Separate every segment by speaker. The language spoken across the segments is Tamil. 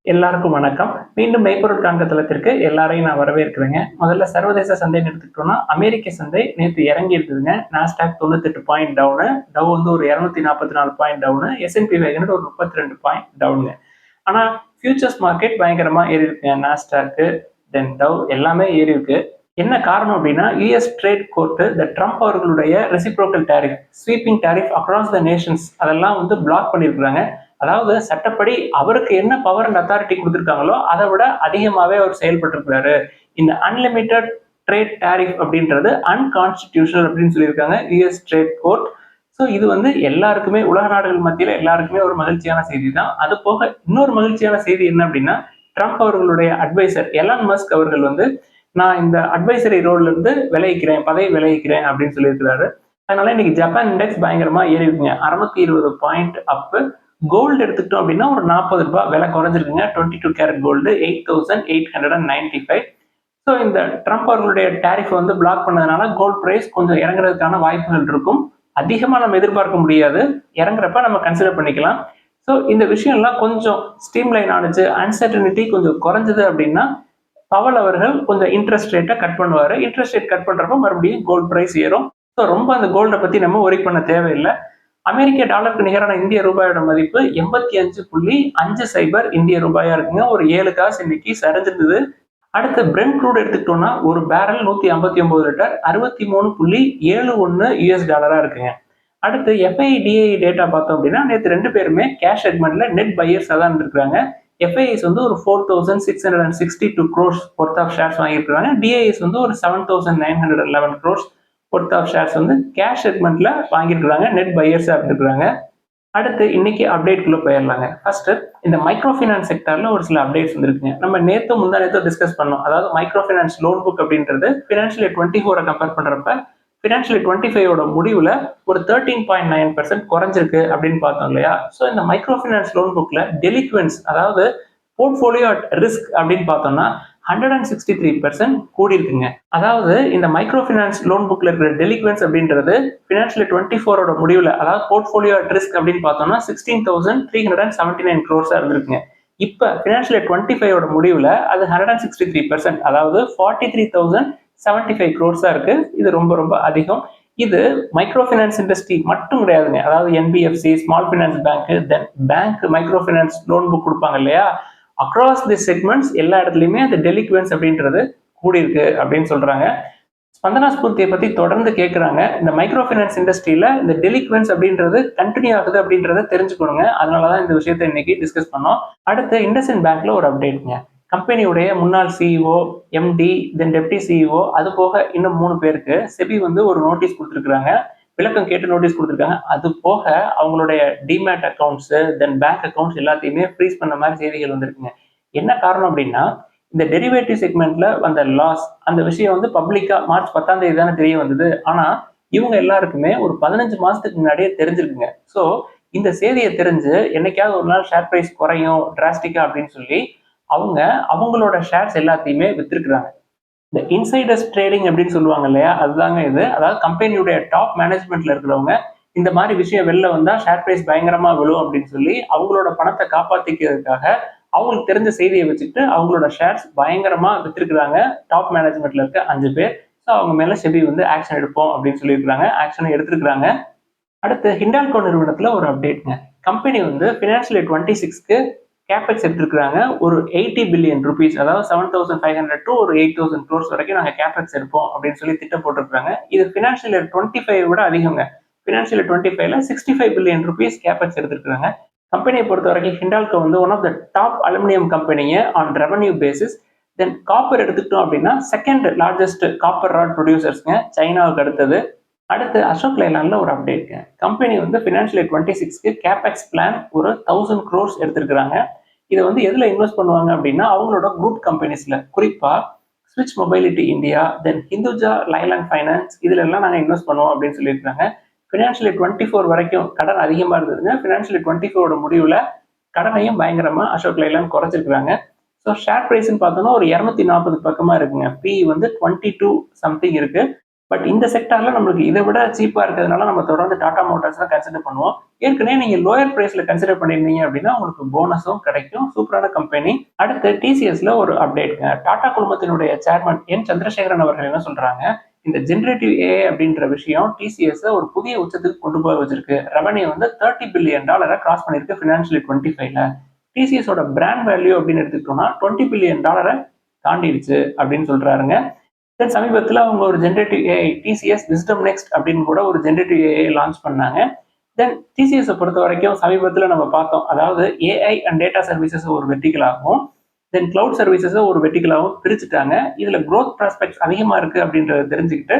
Speaker 1: எல்லாருக்கும் வணக்கம். மீண்டும் மெய்ப்பொருள் காண்க தளத்திற்கு எல்லாரையும் நான் வரவேற்கிறேங்க. முதல்ல சர்வதேச சந்தைன்னு எடுத்துக்கிட்டோம்னா, அமெரிக்க சந்தை நேத்து இறங்கி இருக்குதுங்க. நாஸ்டாக் 98 பாயிண்ட் டவுனு, டவ் வந்து ஒரு 244 பாயிண்ட் டவுனு, S&P 500 ஒரு 32 பாயிண்ட் டவுனுங்க. ஆனா ஃபியூச்சர்ஸ் மார்க்கெட் பயங்கரமா ஏறி இருக்குங்க. நாஸ்டாக்கு, தென் டவ் எல்லாமே ஏறி இருக்கு. என்ன காரணம் அப்படின்னா, யுஎஸ் ட்ரேட் கோர்ட் இந்த ட்ரம்ப் அவர்களுடைய reciprocal tariff, sweeping tariff across the Nations அதெல்லாம் வந்து பிளாக் பண்ணியிருக்கிறாங்க. அதாவது சட்டப்படி அவருக்கு என்ன பவர் அண்ட் அத்தாரிட்டி கொடுத்துருக்காங்களோ அதை விட அதிகமாகவே அவர் செயல்பட்டு இந்த அன்லிமிட்டட் ட்ரேட் டாரிஃப் அப்படின்றது அன்கான்ஸ்டிடியூஷனல் அப்படின்னு சொல்லியிருக்காங்க யுஎஸ் ட்ரேட் கோர்ட். ஸோ இது வந்து எல்லாருக்குமே உலக நாடுகள் மத்தியில் எல்லாருக்குமே ஒரு மகிழ்ச்சியான செய்தி தான். அது போக இன்னொரு மகிழ்ச்சியான செய்தி என்ன அப்படின்னா, ட்ரம்ப் அவர்களுடைய அட்வைசர் எலான் மஸ்க் அவர்கள் வந்து நான் இந்த அட்வைசரி ரோல்ல இருந்து விளைவிக்கிறேன், பதவி விளைவிக்கிறேன் அப்படின்னு சொல்லியிருக்கிறாரு. அதனால இன்னைக்கு ஜப்பான் இண்டெக்ஸ் பயங்கரமா ஏறி இருக்குங்க. 620 பாயிண்ட் அப்பு. கோல்டு எடுத்துக்கிட்டோம் அப்படின்னா ஒரு 40 ரூபாய் விலை குறைஞ்சிருக்குங்க. 22 கேரட் கோல்டு 8895. ஸோ இந்த ட்ரம்ப் அவர்களுடைய டாரிஃப் வந்து பிளாக் பண்ணதுனால கோல்ட் பிரைஸ் கொஞ்சம் இறங்குறதுக்கான வாய்ப்புகள் இருக்கும். அதிகமாக நம்ம எதிர்பார்க்க முடியாது, இறங்குறப்ப நம்ம கன்சிடர் பண்ணிக்கலாம். ஸோ இந்த விஷயம்லாம் கொஞ்சம் ஸ்ட்ரீம்லைன் ஆனிச்சு, அன்சர்டனிட்டி கொஞ்சம் குறைஞ்சது அப்படின்னா பவல் அவர்கள் கொஞ்சம் இன்ட்ரெஸ்ட் ரேட்டை கட் பண்ணுவார். இன்ட்ரெஸ்ட் ரேட் கட் பண்ணுறப்ப மறுபடியும் கோல்ட் ப்ரைஸ் ஏறும். ஸோ ரொம்ப அந்த கோல்டை பற்றி நம்ம ஒரி பண்ண தேவையில்லை. அமெரிக்க டாலருக்கு நிகரான இந்திய ரூபாயோட மதிப்பு 85.50 இந்திய ரூபாயா இருக்குங்க. ஒரு 7 காசு இன்னைக்கு சரிஞ்சிருந்தது. அடுத்து பிரெண்ட் க்ரூட் எடுத்துக்கிட்டோம்னா ஒரு பேரல் 159 லிட்டர் 63.71 யூஎஸ் டாலரா இருக்குங்க. அடுத்து எஃப்ஐடிஐ டேட்டா பார்த்தோம் அப்படின்னா நேற்று ரெண்டு பேருமே கேஷ் செக்மெண்ட்ல நெட் பையர்ஸாக தான் இருந்திருக்காங்க. எஃப்ஐஎஸ் வந்து ஒரு 4662 crores ஒர்த் ஆஃப் ஷேர்ஸ் வாங்கியிருக்காங்க. டிஐஎஸ் வந்து ஒரு 7911 crores ஒர்த் ஆஃப் ஷேர்ஸ் வந்து கேஷ் செக்மெண்ட்ல வாங்கியிருக்காங்க, நெட் பையர்ஸாக இருந்திருக்காங்க. அடுத்து இன்னைக்கு அப்டேட்குள்ள போயிடலாங்க. ஃபர்ஸ்ட் இந்த மைக்ரோ ஃபைனான்ஸ் செக்டர்ல ஒரு சில அப்டேட்ஸ் வந்துருக்குங்க. நம்ம நேத்து முந்தா நேத்து டிஸ்கஸ் பண்ணோம். அதாவது மைக்ரோ ஃபைனான்ஸ் லோன் புக் அப்படின்றது ஃபினான்ஷியல் இயர் 24 கம்பேர் பண்றப்ப ஃபினான்ஷியல் இயர் 25 முடிவுல ஒரு 13.9% குறைஞ்சிருக்கு அப்படின்னு பார்த்தோம் இல்லையா? ஸோ இந்த மைக்ரோ ஃபைனான்ஸ் லோன் புக்ல டெலிக்வன்ஸ், அதாவது போர்ட்ஃபோலியோ அட் ரிஸ்க் அப்படின்னு பார்த்தோம்னா 163% கூடி இருக்குங்க. அதாவது இந்த மைக்ரோ ஃபைனான்ஸ் லோன் புக்ல இருக்கிற டெலிக்வன்ஸ் அப்படின்றது ஃபினான்ஷியல் 24 முடிவுல, அதாவது போர்ட்ஃபோலியோ அட் ரிஸ்க் அப்படின்னு பார்த்தோம்னா 16,379 crores இருந்திருக்குங்க. இப்ப ஃபினான்ஷியல் 25 முடிவுல அது 163%, அதாவது 43,075 crores இருக்கு. இது ரொம்ப ரொம்ப அதிகம். இது மைக்ரோ ஃபைனான்ஸ் இண்டஸ்ட்ரி மட்டும் கிடையாதுங்க. அதாவது என்பிஎஃப்சி, ஸ்மால் ஃபைனான்ஸ் பேங்க், தென் bank micro finance loan book கொடுப்பாங்க இல்லையா? அக்ராஸ் தி செக்மெண்ட்ஸ் எல்லா இடத்துலையுமே அந்த டெலிக்வன்ஸ் அப்படின்றது கூடி இருக்கு அப்படின்னு சொல்றாங்க. ஸ்பந்தனா ஸ்பூர்த்தியை பத்தி தொடர்ந்து கேட்குறாங்க. இந்த மைக்ரோ ஃபைனான்ஸ் இண்டஸ்ட்ரியில இந்த டெலிக்வன்ஸ் அப்படின்றது கண்டினியூ ஆகுது அப்படின்றத தெரிஞ்சுக்கணுங்க. அதனாலதான் இந்த விஷயத்தை இன்னைக்கு டிஸ்கஸ் பண்ணோம். அடுத்து இண்டஸ்இண்ட் பேங்க்ல ஒரு அப்டேட்ங்க. கம்பெனியுடைய முன்னாள் சிஇஓ, எம்டி, தென் டெப்டி சிஇஓ, அது போக இன்னும் 3 பேருக்கு செபி வந்து ஒரு நோட்டீஸ் கொடுத்துருக்காங்க. விளக்கம் கேட்டு நோட்டீஸ் கொடுத்துருக்காங்க. அது போக அவங்களுடைய டிமேட் அக்கௌண்ட்ஸ், தென் பேங்க் அக்கௌண்ட்ஸ் எல்லாத்தையுமே ஃப்ரீஸ் பண்ண மாதிரி செய்திகள் வந்திருக்குங்க. என்ன காரணம் அப்படின்னா, இந்த டெரிவேட்டிவ் செக்மெண்ட்ல வந்த லாஸ், அந்த விஷயம் வந்து பப்ளிக்கா மார்ச் 10ஆம் தேதி தானே தெரிய வந்தது. ஆனா இவங்க எல்லாருக்குமே ஒரு 15 மாசத்துக்கு முன்னாடியே தெரிஞ்சிருக்குங்க. ஸோ இந்த செய்தியை தெரிஞ்சு என்னைக்காவது ஒரு நாள் ஷேர் பிரைஸ் குறையும் டிராஸ்டிக்கா அப்படின்னு சொல்லி அவங்க அவங்களோட ஷேர்ஸ் எல்லாத்தையுமே வித்திருக்கிறாங்க. இந்த இன்சைடர்ஸ் ட்ரேடிங் அப்படின்னு சொல்லுவாங்க இல்லையா? அதுதாங்க இது. அதாவது கம்பெனியுடைய டாப் மேனேஜ்மெண்ட்ல இருக்கிறவங்க இந்த மாதிரி விஷயம் வெளில வந்தா ஷேர் பிரைஸ் பயங்கரமா விழும் அப்படின்னு சொல்லி அவங்களோட பணத்தை காப்பாத்திக்கிறதுக்காக அவங்களுக்கு தெரிஞ்ச செய்தியை வச்சுட்டு அவங்களோட ஷேர்ஸ் பயங்கரமா வித்திருக்கிறாங்க. டாப் மேனேஜ்மெண்ட்ல இருக்க 5 பேர். ஸோ அவங்க மேல செபி வந்து ஆக்ஷன் எடுப்போம் அப்படின்னு சொல்லியிருக்காங்க. ஆக்ஷனை எடுத்திருக்கிறாங்க. அடுத்து ஹிண்டால்கோ நிறுவனத்துல ஒரு அப்டேட்ங்க. கம்பெனி வந்து ஃபினான்ஷியல் இயர் 26க்கு கேபெக்ஸ் எடுத்திருக்கிறாங்க. ஒரு 80 பில்லியன் ருபீஸ், அதாவது 7,500 to ஒரு 8,000 crores வரைக்கும் நாங்கள் கேபெக்ஸ் எடுப்போம் அப்படின்னு சொல்லி திட்டம் போட்டிருக்காங்க. இது ஃபினான்ஷியல் இயர் 25 விட அதிகங்க. ஃபினான்ஷியல் இயர் 25ல 65 பில்லியன் ருபீஸ் கேபெக்ஸ் எடுத்திருக்காங்க. கம்பெனியை பொறுத்த வரைக்கும் ஹிண்டால்கோ வந்து one of the top aluminium கம்பெனிங்க on revenue basis. Then copper எடுத்துக்கிட்டோம் அப்படின்னா செகண்ட் லார்ஜஸ்ட் காப்பர் ராட் ப்ரொடியூசர்ஸ்ங்க, சைனாவுக்கு அடுத்தது. அடுத்து அசோக் லைலாண்ட்ல ஒரு அப்டேட்ங்க. கம்பெனி வந்து ஃபினான்ஷியல் இயர் 26க்கு கேபெக்ஸ் பிளான் ஒரு 1000 crores எடுத்திருக்கிறாங்க. இதை வந்து எதுல இன்வெஸ்ட் பண்ணுவாங்க அப்படின்னா அவங்களோட குரூப் கம்பெனிஸ்ல, குறிப்பா ஸ்விட்ச் மொபைலிட்டி இந்தியா, தென் ஹிந்துஜா லைலாண்ட் ஃபைனான்ஸ், இதுல எல்லாம் நாங்கள் இன்வெஸ்ட் பண்ணுவோம் அப்படின்னு சொல்லியிருக்காங்க. ஃபினான்ஷியல் இயர் 24 வரைக்கும் கடன் அதிகமா இருந்ததுங்க. ஃபினான்ஷியல் இயர் 24 முடிவுல கடனையும் பயங்கரமா அசோக் லைலாண்ட் குறைச்சிருக்காங்க. ஸோ ஷேர் பிரைஸ்ன்னு பார்த்தோம்னா ஒரு 240 பக்கமா இருக்குங்க. பி வந்து 22 சம்திங் இருக்கு. பட் இந்த செக்டார்ல நம்மளுக்கு இதை விட சீப்பா இருக்கிறதுனால நம்ம தொடர்ந்து டாடா மோட்டார்ஸ் தான் கன்சிடர் பண்ணுவோம். ஏற்கனவே நீங்க லோயர் பிரைஸ்ல கன்சிடர் பண்ணிருந்தீங்க அப்படின்னா உங்களுக்கு போனஸும் கிடைக்கும். சூப்பரான கம்பெனி. அடுத்து டிசிஎஸ்ல ஒரு அப்டேட்ங்க. டாடா குழுமத்தினுடைய சேர்மன் என் சந்திரசேகரன் அவர்கள் என்ன சொல்றாங்க, இந்த ஜெனரேட்டிவ் ஏஐ அப்படின்ற விஷயம் டிசிஎஸ் ஒரு புதிய உச்சத்துக்கு கொண்டு போய் வச்சிருக்கு. ரெவன்யூ வந்து $30 பில்லியன் கிராஸ் பண்ணிருக்கு ஃபினான்ஷியல் 25ல. டிசிஎஸோட பிராண்ட் வேல்யூ அப்படின்னு எடுத்துக்கிட்டோம்னா $20 பில்லியன் தாண்டிடுச்சு அப்படின்னு சொல்றாருங்க. தென் சமீபத்தில் அவங்க ஒரு generative AI TCS wisdom next அப்படின்னு கூட ஒரு ஜெனரேட்டிவ் ஏஐ லான்ச் பண்ணாங்க. தென் டிசிஎஸ் பொறுத்த வரைக்கும் சமீபத்தில் நம்ம பார்த்தோம், அதாவது ஏஐ அண்ட் டேட்டா சர்வீசஸ் ஒரு வெர்டிகலாகவும் தென் கிளவுட் சர்வீசஸை ஒரு வெர்டிகலாகவும் பிரிச்சுட்டாங்க. இதுல க்ரோத் ப்ராஸ்பெக்ட்ஸ் அதிகமா இருக்கு அப்படின்றத தெரிஞ்சுக்கிட்டு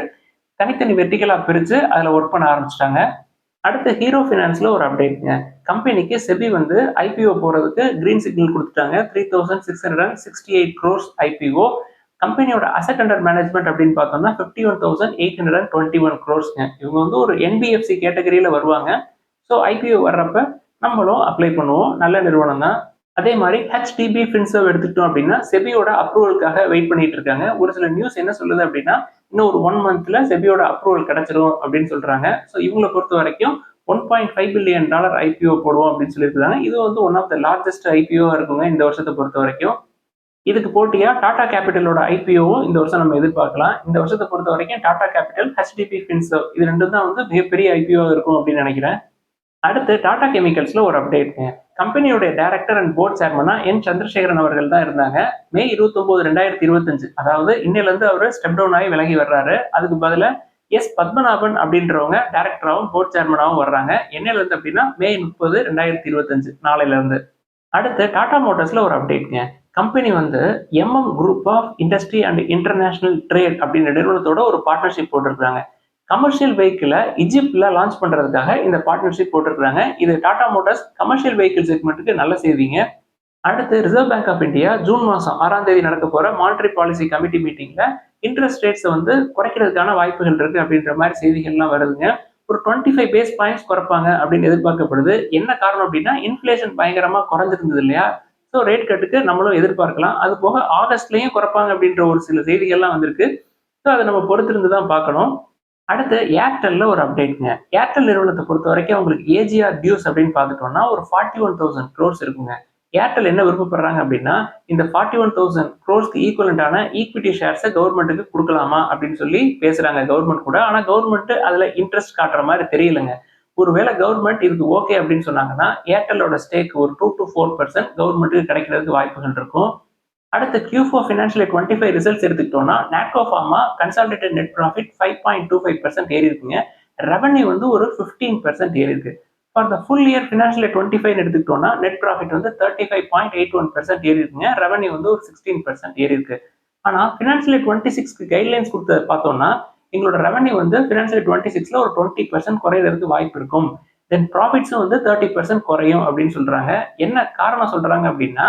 Speaker 1: தனித்தனி வெர்டிகலா பிரிச்சு அதுல ஒர்க் பண்ண ஆரம்பிச்சிட்டாங்க. அடுத்து ஹீரோ ஃபினான்ஸ்ல ஒரு அப்டேட்ங்க. கம்பெனிக்கு செபி வந்து ஐபிஓ போறதுக்கு கிரீன் சிக்னல் கொடுத்துட்டாங்க. 3668 crores ஐபிஓ. கம்பெனியோட அசெட் அண்டர் மேனேஜ்மெண்ட் அப்படின்னு பார்த்தோம்னா 51,821 crores. இவங்க வந்து ஒரு என்பிஎஃப்சி கேட்டகரியில வருவாங்க. ஸோ ஐபிஓ வர்றப்ப நம்மளும் அப்ளை பண்ணுவோம். நல்ல நிறுவனம் தான். அதே மாதிரி ஹெச்டிபி ஃபின்சர்வ் எடுத்துக்கிட்டோம் அப்படின்னா செபியோட அப்ரூவலுக்காக வெயிட் பண்ணிட்டு இருக்காங்க. ஒரு சில நியூஸ் என்ன சொல்லுது அப்படின்னா இன்னும் ஒரு 1 monthல செபியோட அப்ரூவல் கிடைச்சிரும் அப்படின்னு சொல்றாங்க. ஸோ இவங்களை பொறுத்த வரைக்கும் $1.5 பில்லியன் ஐபிஓ போடுவோம் அப்படின்னு சொல்லியிருக்காங்க. இது வந்து one of the largest IPO இருக்குங்க இந்த வருஷத்தை பொறுத்த வரைக்கும். இதுக்கு போட்டியா டாடா கேபிட்டலோட ஐபிஓவும் இந்த வருஷம் நம்ம எதிர்பார்க்கலாம். இந்த வருஷத்தை பொறுத்த வரைக்கும் டாடா கேபிட்டல், ஹெச்டிபி ஃபின்சர்வ் இது ரெண்டும் தான் வந்து மிகப்பெரிய ஐபிஓ இருக்கும் அப்படின்னு நினைக்கிறேன். அடுத்து டாடா கெமிக்கல்ஸ்ல ஒரு அப்டேட்ங்க. கம்பெனியோட டைரக்டர் அண்ட் போர்ட் சேர்மனா என் சந்திரசேகரன் அவர்கள் தான் இருந்தாங்க. மே 29, 2025 அதாவது இன்னையில இருந்து அவரு ஸ்டெப் டவுன் ஆகி விலகி வர்றாரு. அதுக்கு பதிலா எஸ் பத்மநாபன் அப்படின்றவங்க டைரக்டராகவும் போர்ட் சேர்மனாகவும் வர்றாங்க. என்னையில இருந்து அப்படின்னா மே 30, 2025 நாளையில இருந்து. அடுத்து டாடா மோட்டார்ஸ்ல ஒரு அப்டேட்ங்க. கம்பெனி வந்து group of industry and international trade அப்படின்ற நிறுவனத்தோட ஒரு பார்ட்னர்ஷிப் போட்டிருக்காங்க. கமர்ஷியல் வெஹிக்கிளை இஜிப்ட்ல லான்ச் பண்றதுக்காக இந்த பார்ட்னர்ஷிப் போட்டிருக்காங்க. இது டாடா மோட்டார்ஸ் கமர்ஷியல் வெஹிக்கிள் செக்மெண்ட்டுக்கு நல்ல செய்திங்க. அடுத்து Reserve Bank of India June மாசம் 6ஆம் தேதி நடக்க போற மானிட்டரி பாலிசி கமிட்டி மீட்டிங்ல இன்ட்ரெஸ்ட் ரேட்ஸ் வந்து குறைக்கிறதுக்கான வாய்ப்புகள் இருக்கு அப்படின்ற மாதிரி செய்திகள்லாம் வருதுங்க. ஒரு 25 பேஸ் பாயிண்ட்ஸ் குறைப்பாங்க அப்படின்னு எதிர்பார்க்கப்படுது. என்ன காரணம் அப்படின்னா இன்ஃபிளேஷன் பயங்கரமா குறைஞ்சிருந்தது இல்லையா? ஸோ ரேட் கட்டுக்கு நம்மளும் எதிர்பார்க்கலாம். அது போக ஆகஸ்ட்லயும் குறைப்பாங்க அப்படின்ற ஒரு சில செய்திகள்லாம் வந்திருக்கு. ஸோ அதை நம்ம பொறுத்திருந்து தான் பார்க்கணும். அடுத்து ஏர்டெல்ல ஒரு அப்டேட்ங்க. ஏர்டெல் நிறுவனத்தை பொறுத்த வரைக்கும் உங்களுக்கு ஏஜிஆர் டியூஸ் அப்படின்னு பார்த்துட்டோம்னா ஒரு 41,000 crores இருக்குங்க. ஏர்டெல் என்ன விருப்பப்படுறாங்க அப்படின்னா இந்த 41,000 crores ஈக்குவலண்டான ஈக்விட்டி ஷேர்ஸை கவர்மெண்ட்டுக்கு கொடுக்கலாமா அப்படின்னு சொல்லி பேசுறாங்க கவர்மெண்ட் கூட. ஆனா கவர்மெண்ட் அதுல இன்ட்ரெஸ்ட் காட்டுற மாதிரி தெரியலங்க. ஒருவேளை கவர்மெண்ட் இதுக்கு ஓகே அப்படின்னு சொன்னாங்கன்னா ஏர்டெல்லோட ஸ்டேக் ஒரு 2 to 4% கவர்மெண்ட்டுக்கு கிடைக்கிறதுக்கு வாய்ப்புகள் இருக்கும். அடுத்து Q4 ஃபினான்ஷியல் 25 ரிசல்ட்ஸ் எடுத்துக்கிட்டோம்னா Natco pharma consolidated net profit 5.25% ஏறி இருக்குங்க. ரெவன்யூ வந்து ஒரு 15% ஏறி இருக்கு. For the full year financial 25 எடுத்துக்கிட்டோம்னா நெட் ப்ராஃபிட் வந்து 35.81% ஏறி இருக்குங்க. ரெவன்யூ வந்து ஒரு 16% ஏறி இருக்கு. ஆனா ஃபினான்ஷியல் 26க்கு கைட்லைன்ஸ் கொடுத்தது பார்த்தோம்னா எங்களோட ரெவன்யூ வந்து ஃபினான்ஷியல் 26ல ஒரு 20% குறையிறதுக்கு வாய்ப்பு இருக்கும். தென் ப்ராஃபிட்ஸும் வந்து 30% குறையும் அப்படின்னு சொல்றாங்க. என்ன காரணம் சொல்றாங்க அப்படின்னா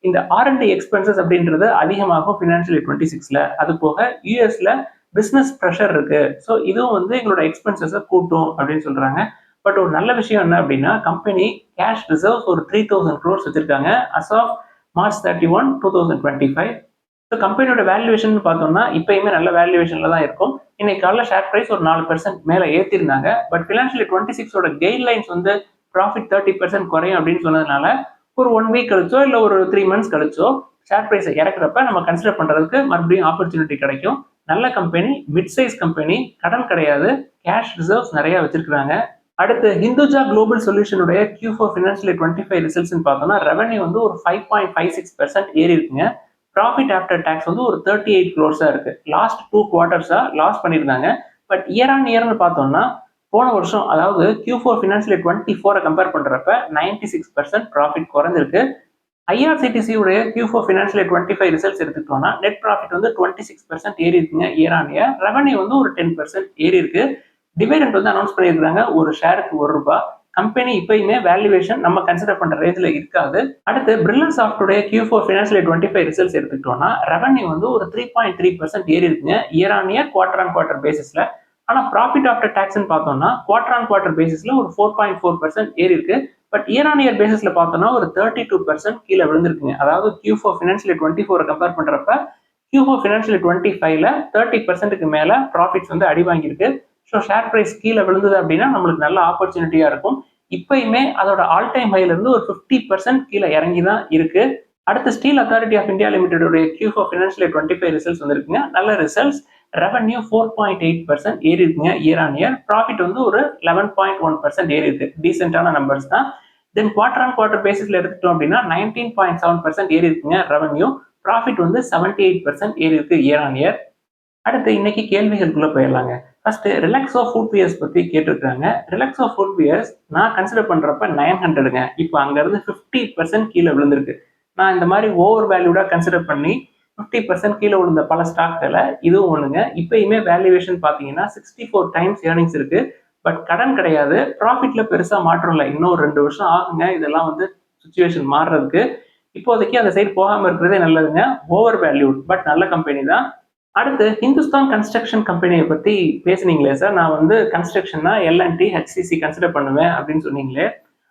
Speaker 1: இந்த R&D எக்ஸ்பென்சஸ் அப்படின்றது அதிகமாகும் ஃபினான்ஷியல் 26ல. அது போக யூஎஸ்ல பிசினஸ் ப்ரெஷர் இருக்கு. ஸோ இதுவும் வந்து எங்களோட எக்ஸ்பென்சஸை கூட்டும் அப்படின்னு சொல்றாங்க. பட் ஒரு நல்ல விஷயம் என்ன அப்படின்னா கம்பெனி கேஷ் ரிசர்வ்ஸ் ஒரு 3,000 crores வச்சிருக்காங்க அஸ் ஆஃப் March 31, 2025. ஸோ கம்பெனியோட வேல்யூவேஷன் பார்த்தோம்னா இப்பயுமே நல்ல வேல்யூவேஷன்ல தான் இருக்கும். இன்னைக்கு காலைல ஷேர் பிரைஸ் ஒரு 4% மேலே ஏற்றிருந்தாங்க. பட் ஃபினான்ஷியல் 26ஓட கைட்லைன்ஸ் வந்து ப்ராஃபிட் 30% குறையும் அப்படின்னு சொன்னதுனால ஒரு 1 வீக் கழிச்சோ இல்லை ஒரு 3 months கழிச்சோ ஷேர் ப்ரைஸை இறக்குறப்ப நம்ம கன்சிடர் பண்ணுறதுக்கு மறுபடியும் ஆப்பர்ச்சுனிட்டி கிடைக்கும். நல்ல கம்பெனி, மிட் சைஸ் கம்பெனி, கடன் கிடையாது, கேஷ் ரிசர்வ்ஸ் நிறைய வச்சிருக்காங்க. அடுத்து ஹிந்துஜா குளோபல் சொல்யூஷனுடைய Q4 ஃபினான்ஷியல் 25 ரிசல்ட்ஸ்னு பார்த்தோம்னா ரெவன்யூ வந்து ஒரு 5.56% ஏறி இருக்குங்க. ப்ராஃபிட் ஆஃப்டர் டேக்ஸ் வந்து ஒரு 38 crores இருக்கு. லாஸ்ட் 2 quarters லாஸ் பண்ணியிருந்தாங்க. பட் இயர் ஆன் இயர்னு பார்த்தோம்னா போன வருஷம் அதாவது Q4 ஃபினான்ஷியல் 24 கம்பேர் பண்றப்ப 96% ப்ராஃபிட் குறைஞ்சிருக்கு. ஐஆர்சிடிசி உடைய Q4 ஃபினான்ஷியல் 25 ரிசல்ட்ஸ் எடுத்துக்கிட்டோம்னா நெட் ப்ராஃபிட் வந்து 26% ஏறி இருக்குங்க இயர் ஆன் இயர். ரெவன்யூ வந்து ஒரு 10% ஏறி இருக்கு. டிவிடெண்ட் வந்து அனௌன்ஸ் பண்ணியிருக்காங்க ஒரு ஷேருக்கு ₹1. கம்பெனி இப்பயுமே வேல்யூவேஷன் நம்ம கன்சிடர் பண்ற ரேஞ்சில் இருக்காது. அடுத்து பிரில்லன் சாஃப்டுடைய Q4 ஃபினான்ஷியல் 25 ரிசல்ட்ஸ் எடுத்துக்கிட்டோம்னா ரெவன்யூ வந்து ஒரு 3.3% ஏறி இருக்குங்க year on year, quarter on quarter பேசிஸ்ல. ஆனா ப்ராஃபிட் ஆஃப்டர் டாக்ஸ்னு பார்த்தோம்னா குவார்டர் ஆன் குவார்டர் பேசிஸ்ல ஒரு 4.4% ஏறி இருக்கு. பட் இயர் ஆன் இயர் பேசிஸ்ல பார்த்தோம்னா ஒரு 32% கீழே விழுந்திருக்குங்க. அதாவது Q4 ஃபினான்ஷியல் 24 கம்பேர் பண்றப்ப Q4 ஃபினான்ஷியல் 25ல 30% மேல ப்ராஃபிட்ஸ் வந்து அடி வாங்கியிருக்கு. ஸோ ஷேர் பிரைஸ் கீழே விழுந்தது அப்படின்னா நம்மளுக்கு நல்ல ஆப்பர்ச்சுனிட்டியா இருக்கும். இப்பயுமே அதோட ஆல் டைம் ஹைல இருந்து ஒரு 50% கீழே இறங்கி தான் இருக்கு. அடுத்து ஸ்டீல் அத்தாரிட்டி ஆஃப் இந்தியா லிமிடெடோட Q4 ஃபினான்ஷியல் 25 ரிசல்ட்ஸ் வந்திருக்குங்க. நல்ல ரிசல்ட்ஸ். ரெவன்யூ 4.8% ஏறி இருக்குங்க இயர் ஆன் இயர். ப்ராஃபிட் வந்து ஒரு 11.1% ஏறி இருக்கு. டீசென்டான நம்பர்ஸ் தான். தென் குவார்டர் ஆன் குவார்டர் பேசிஸ்ல எடுத்துட்டோம் அப்படின்னா 19.7% ஏறி இருக்குங்க ரெவன்யூ. ப்ராஃபிட் வந்து 78% ஏறி இருக்கு இயர் ஆன் இயர். அடுத்து இன்னைக்கு கேள்விகளுக்குள்ள போயிடலாங்க. ஃபர்ஸ்ட் ரிலாக்ஸோ ஃபுட்வியர்ஸ் பத்தி கேட்டிருக்காங்க. ரிலாக்ஸோ ஃபுட்வியர்ஸ் நான் கன்சிடர் பண்றப்ப 900ங்க. இப்போ அங்க இருந்து 50% கீழே விழுந்திருக்கு. நான் இந்த மாதிரி ஓவர் வேல்யூடா கன்சிடர் பண்ணி 50% கீழே விழுந்த பல ஸ்டாக்களை இதுவும் ஒண்ணுங்க. இப்பயுமே வேல்யூவேஷன் பாத்தீங்கன்னா 64 டைம்ஸ் ஏர்னிங்ஸ் இருக்கு. பட் கடன் கிடையாது. ப்ராஃபிட்ல பெருசா மாற்றம் இல்லை. இன்னும் 2 வருஷம் ஆகுங்க இதெல்லாம் வந்து சுச்சுவேஷன் மாறுறதுக்கு. இப்போதைக்கு அந்த சைடு போகாம இருக்கிறதே நல்லதுங்க. ஓவர் வேல்யூட் பட் நல்ல கம்பெனி தான். அடுத்து ஹிந்துஸ்தான் கன்ஸ்ட்ரக்ஷன் கம்பெனியை பத்தி பேசுனீங்களே சார். நான் வந்து கன்ஸ்ட்ரக்ஷன்னா L&T, HCC கன்சிடர் பண்ணுவேன் அப்படின்னு சொன்னீங்களே.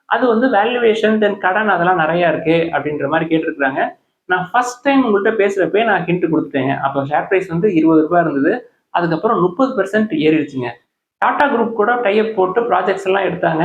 Speaker 1: அது வந்து வேல்யூவேஷன் தென் கடன் அதெல்லாம் நிறைய இருக்கு அப்படின்ற மாதிரி கேட்டிருக்காங்க. நான் ஃபர்ஸ்ட் டைம் உங்கள்கிட்ட பேசுறப்பே நான் ஹிண்ட் கொடுத்துட்டேங்க. அப்போ ஷேர் பிரைஸ் வந்து 20 ரூபாய் இருந்தது. அதுக்கப்புறம் 30% ஏறிடுச்சுங்க. டாடா குரூப் கூட டைப் போட்டு ப்ராஜெக்ட்ஸ் எல்லாம் எடுத்தாங்க.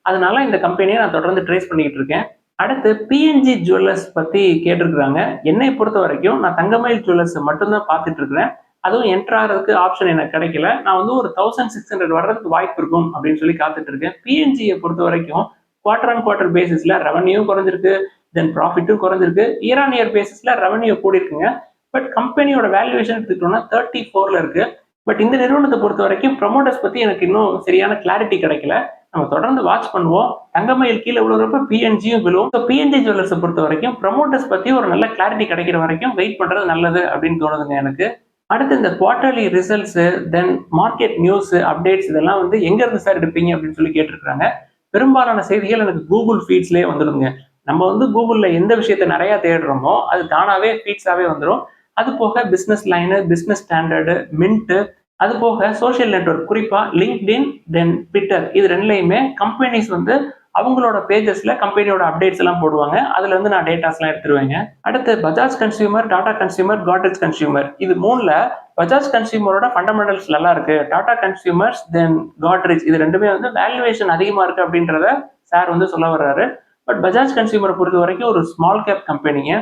Speaker 1: அதனால இந்த கம்பெனியை நான் தொடர்ந்து ட்ரேஸ் பண்ணிக்கிட்டு இருக்கேன். அடுத்து பிஎன்ஜி ஜுவல்லர்ஸ் பத்தி கேட்டிருக்கிறாங்க. என்னை பொறுத்த வரைக்கும் நான் தங்கமயில் ஜுவல்லர்ஸ் மட்டும்தான் பார்த்துட்டு இருக்கிறேன். அதுவும் என்டர் ஆகிறதுக்கு ஆப்ஷன் எனக்கு கிடைக்கல. நான் வந்து ஒரு 1600 வர்றதுக்கு வாய்ப்பு இருக்கும் அப்படின்னு சொல்லி காத்துட்டு இருக்கேன். பிஎன்ஜியை பொறுத்த வரைக்கும் குவார்டர் ஆன் குவார்டர் பேசிஸ்ல ரெவன்யூவும் குறைஞ்சிருக்கு, தென் ப்ராஃபிட்டும் குறைஞ்சிருக்கு. இயர் ஆன் இயர் பேசிஸ்ல ரெவன்யூ கூடி இருக்குங்க. பட் கம்பெனியோட வேல்யூவேஷன் எடுத்துக்கிட்டோம்னா 34ல இருக்கு. பட் இந்த நிறுவனத்தை பொறுத்த வரைக்கும் ப்ரொமோட்டர்ஸ் பத்தி எனக்கு இன்னும் சரியான கிளாரிட்டி கிடைக்கல. நம்ம தொடர்ந்து வாட்ச் பண்ணுவோம். தங்கமயில் கீழே விழுறப்ப பிஎன்ஜியும் விழுவும். ஸோ பிஎன்ஜி ஜுவல்லர்ஸை பொறுத்த வரைக்கும் ப்ரொமோட்டர்ஸ் பத்தி ஒரு நல்ல கிளாரிட்டி கிடைக்கிற வரைக்கும் வெயிட் பண்றது நல்லது அப்படின்னு தோணுதுங்க எனக்கு. அடுத்து இந்த குவார்டர்லி ரிசல்ட்ஸ் தென் மார்க்கெட் நியூஸ் அப்டேட்ஸ் இதெல்லாம் வந்து எங்க இருந்து சார் எடுப்பீங்க அப்படின்னு சொல்லி கேட்டிருக்காங்க. பெரும்பாலான செய்திகள் எனக்கு கூகுள் ஃபீட்ஸ்லேயே வந்துடுங்க. நம்ம வந்து கூகுள்ல எந்த விஷயத்த நிறைய தேடுறோமோ அது தானாவே ஃபீட்ஸாவே வந்துடும். அது போக business line, business standard, mint, அது போக சோஷியல் நெட்வொர்க் குறிப்பா லிங்க்டின் தென் ட்விட்டர் இது ரெண்டுலையுமே கம்பெனிஸ் வந்து அவங்களோட பேஜஸ்ல கம்பெனியோட அப்டேட்ஸ் எல்லாம் போடுவாங்க. அதுல இருந்து நான் டேட்டாஸ் எல்லாம் எடுத்துருவேங்க. அடுத்து Bajaj consumer, Tata consumer, Godrej consumer இது மூணுல பஜாஜ் கன்சியூமரோட ஃபண்டமெண்டல்ஸ் நல்லா இருக்கு. டாடா கன்சியூமர்ஸ் தென் காட்ரேஜ் இது ரெண்டுமே வந்து வேல்யூவேஷன் அதிகமா இருக்கு அப்படின்றத சார் வந்து சொல்ல வர்றாரு. பட் பஜாஜ் கன்சியூமரை பொறுத்த வரைக்கும் ஒரு ஸ்மால் கேப் கம்பெனிங்க.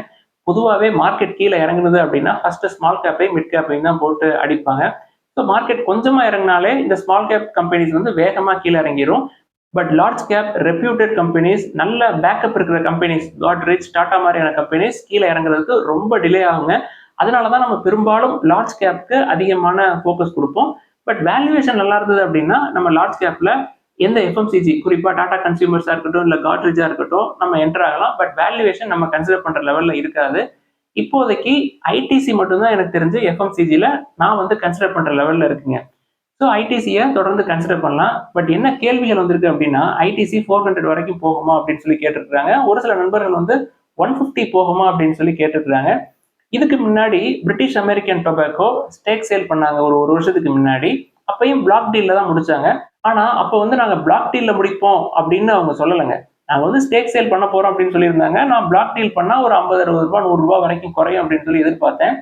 Speaker 1: பொதுவாகவே மார்க்கெட் கீழே இறங்குனது அப்படின்னா ஃபர்ஸ்ட் ஸ்மால் கேப்பையும் மிட் கேப்பையும் தான் போட்டு அடிப்பாங்க. ஸோ மார்க்கெட் கொஞ்சமா இறங்கினாலே இந்த ஸ்மால் கேப் கம்பெனிஸ் வந்து வேகமா கீழே இறங்கிடும். But large cap reputed companies, நல்ல பேக்கப் இருக்கிற கம்பெனிஸ், காட்ரேஜ், டாடா மாதிரியான கம்பெனிஸ் கீழே இறங்குறதுக்கு ரொம்ப டிலே ஆகுங்க. அதனாலதான் நம்ம பெரும்பாலும் லார்ஜ் கேப்க்கு அதிகமான ஃபோக்கஸ் கொடுப்போம். பட் வேல்யூவேஷன் நல்லா இருந்தது அப்படின்னா நம்ம லார்ஜ் கேப்ல எந்த எஃப்எம்சிஜி குறிப்பா டாடா கன்சியூமர்ஸா இருக்கட்டும் இல்ல காட்ரேஜா இருக்கட்டும் நம்ம என்டர் ஆகலாம். பட் வேல்யூவேஷன் நம்ம கன்சிடர் பண்ற லெவல்ல இருக்காது. இப்போதைக்கு ஐடிசி மட்டும்தான் எனக்கு தெரிஞ்சு எஃப்எம்சிஜில நான் வந்து கன்சிடர் பண்ற லெவல்ல இருக்குங்க. ஸோ ஐடிசியை தொடர்ந்து கன்சிடர் பண்ணலாம். பட் என்ன கேள்விகள் வந்திருக்கு அப்படின்னா ஐடிசி 400 வரைக்கும் போகுமா அப்படின்னு சொல்லி கேட்டிருக்காங்க. ஒரு சில நண்பர்கள் வந்து 150 போகுமா அப்படின்னு சொல்லி கேட்டிருக்காங்க. இதுக்கு முன்னாடி British American Tobacco stake sale பண்ணாங்க ஒரு வருஷத்துக்கு முன்னாடி. அப்பயும் பிளாக் டீல்ல தான் முடிச்சாங்க. ஆனா அப்போ வந்து நாங்க பிளாக் டீல்ல முடிப்போம் அப்படின்னு அவங்க சொல்லலைங்க. நாங்க வந்து ஸ்டேக் சேல் பண்ண போறோம் அப்படின்னு சொல்லியிருந்தாங்க. நான் பிளாக் டீல் பண்ணா ஒரு 50, 60 ரூபாய், 100 ரூபாய் வரைக்கும் குறையும் அப்படின்னு சொல்லி எதிர்பார்த்தேன்.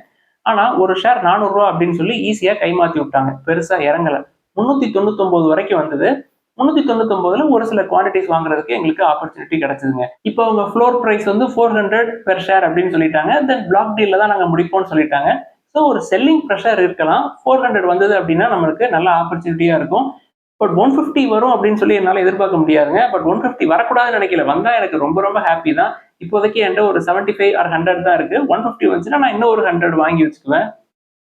Speaker 1: ஆனா ஒரு ஷேர் 400 ரூபாய் அப்படின்னு சொல்லி ஈஸியா கைமாத்தி விட்டாங்க. பெருசா இறங்கல. 399 வரைக்கும் வந்தது. 399ல ஒரு சில குவான்டிட்டிஸ் வாங்குறதுக்கு எங்களுக்கு ஆப்பர்ச்சுனிட்டி கிடைச்சதுங்க. இப்போ அவங்க ஃப்ளோர் பிரைஸ் வந்து 400 பெர் ஷேர் அப்படின்னு சொல்லிட்டாங்க. தென் பிளாக் டீல்ல தான் நாங்க முடிப்போம்னு சொல்லிட்டாங்க. ஸோ ஒரு செல்லிங் ப்ரெஷர் இருக்கலாம். 400 வந்தது அப்படின்னா நம்மளுக்கு நல்ல ஆப்பர்ச்சுனிட்டியா இருக்கும். பட் 150 வரும் அப்படின்னு சொல்லி என்னால எதிர்பார்க்க முடியாதுங்க. பட் 150 வரக்கூடாதுன்னு நினைக்கல. வந்தா எனக்கு ரொம்ப ரொம்ப ஹாப்பி தான். இப்போதைக்கு என்கிட்ட ஒரு 75 ஆர் 100 தான் இருக்கு. 150 வந்துச்சுன்னா நான் இன்னும் ஒரு 100 வாங்கி வச்சுக்குவேன்.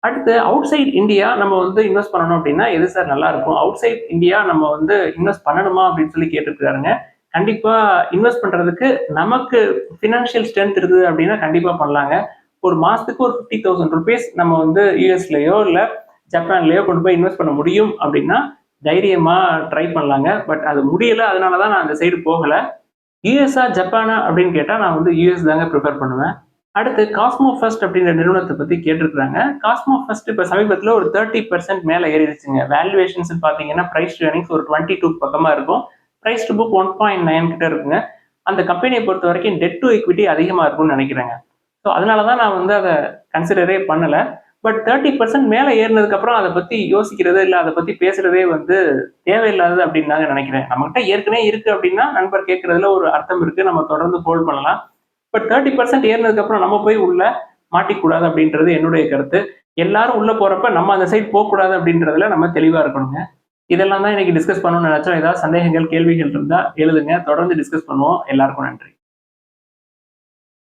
Speaker 1: அடுத்து அவுட் சைட் இந்தியா நம்ம வந்து இன்வெஸ்ட் பண்ணணும் அப்படின்னா எது சார் நல்லா இருக்கும்? அவுட் சைட் இந்தியா நம்ம வந்து இன்வெஸ்ட் பண்ணணுமா அப்படின்னு சொல்லி கேட்டுருக்காருங்க. கண்டிப்பா இன்வெஸ்ட் பண்றதுக்கு நமக்கு பினான்சியல் ஸ்ட்ரென்த் இருக்குது அப்படின்னா கண்டிப்பா பண்ணலாங்க. ஒரு மாசத்துக்கு ஒரு 50,000 ருபீஸ் நம்ம வந்து யூஎஸ்லயோ இல்ல ஜப்பான்லயோ கொண்டு போய் இன்வெஸ்ட் பண்ண முடியும் அப்படின்னா தைரியமா ட்ரை பண்ணலாங்க. பட் அது முடியல. அதனாலதான் நான் அந்த சைடு போகல. யூஎஸ்ஆ ஜப்பானா அப்படின்னு கேட்டா நான் வந்து யூஎஸ் தாங்க ப்ரிஃபர் பண்ணுவேன். அடுத்து காஸ்மோ ஃபர்ஸ்ட் அப்படின்ற நிறுவனத்தை பத்தி கேட்டிருக்காங்க. காஸ்மோ ஃபர்ஸ்ட் இப்ப சமீபத்துல ஒரு 30% மேல ஏறிடுச்சுங்க. வேல்யூவேஷன்ஸ் பாத்தீங்கன்னா பிரைஸ் டு earnings ஒரு 22 பக்கமா இருக்கும். பிரைஸ் டு புக் 1.9 கிட்ட இருக்குங்க. அந்த கம்பெனியை பொறுத்த வரைக்கும் டெட் டு ஈக்விட்டி அதிகமா இருக்கும்னு நினைக்கிறேங்க. ஸோ அதனால தான் நான் வந்து அதை கன்சிடரே பண்ணலை. பட் 30% மேலே ஏறினதுக்கப்புறம் அதை பற்றி யோசிக்கிறது இல்லை அதை பற்றி பேசுறதே வந்து தேவையில்லாதது அப்படின்னு தாங்க நினைக்கிறேன். நம்மகிட்ட ஏற்கனவே இருக்கு அப்படின்னா நண்பர் கேட்கறதுல ஒரு அர்த்தம் இருக்கு, நம்ம தொடர்ந்து ஹோல்ட் பண்ணலாம். பட் 30% ஏறினதுக்கப்புறம் நம்ம போய் உள்ள மாட்டிக்கூடாது அப்படின்றது என்னுடைய கருத்து. எல்லாரும் உள்ள போறப்ப நம்ம அந்த சைடு போகக்கூடாது அப்படின்றதுல நம்ம தெளிவா இருக்கணுங்க. இதெல்லாம் தான் இன்னைக்கு டிஸ்கஸ் பண்ணணும்னு நினைச்சோம். ஏதாவது சந்தேகங்கள், கேள்விகள் இருந்தா எழுதுங்க. தொடர்ந்து டிஸ்கஸ் பண்ணுவோம். எல்லாருக்கும் நன்றி.